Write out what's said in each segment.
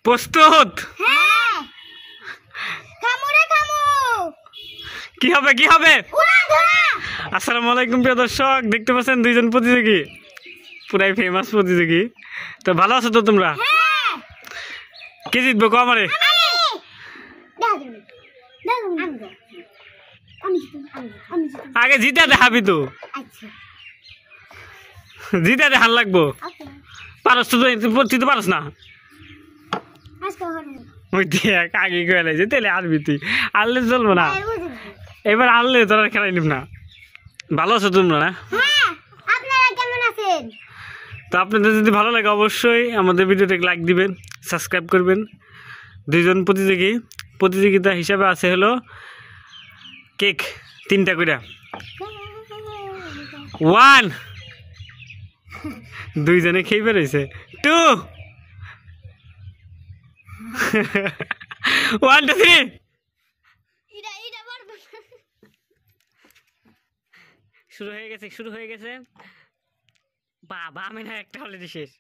প্রস্তুত? কি হবে কি হবে? আসসালামু আলাইকুম প্রিয় দর্শক, দেখতে পাচ্ছেন দুইজন প্রতিযোগী, পুরাই ফেমাস প্রতিযোগী। তো ভালো আছো তো তোমরা? কে জিতবে কো আমারে? আগে জিতে দেখাবি তো, জিতে দেখান লাগবো। পারস তো, তুই তো পারস না। ওই দেখ আগে খেলাইছে, তাহলে আনবি তুই, আনলে চলবো না। এবার আনলে তোরা খেলাই নিব না। ভালো আছো তোমরা না? তো আপনাদের যদি ভালো লাগে অবশ্যই আমাদের ভিডিওটাকে লাইক দিবেন, সাবস্ক্রাইব করবেন। দুইজন প্রতিযোগিতা হিসাবে আছে হলো কেক 3টা করে। 1 দুইজনে খেয়ে বেরোইছে। 2 1 2 3 শুরু হয়ে গেছে। বাবা আমি না একটা অলরেডি শেষ।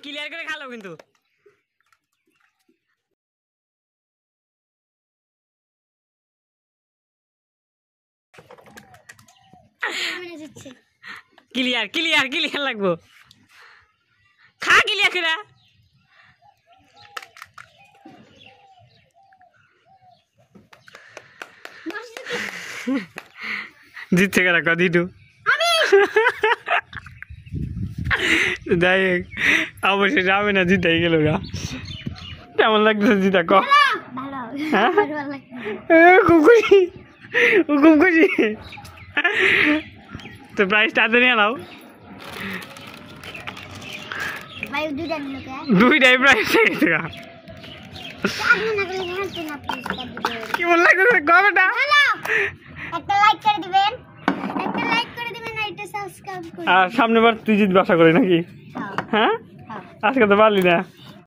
ক্লিয়ার করে খালো কিন্তু। ক্লিয়ার লাগবো। খা ক্লিয়ার করে। জিতছে কারা কদিটু? যাই অবশ্যই যাবে না, জিতাই গেল গা। কেমন লাগছে জিতা ক? খুব খুশি। তো প্রাইসটা হাতে নিয়ে নাও। দুইটাই প্রাইস গেছে গা। কেমন লাগছে কবেটা? আর সামনে বার তুই জিতবি আশা করি নাকি? হ্যাঁ, আজকে তো পারলি না।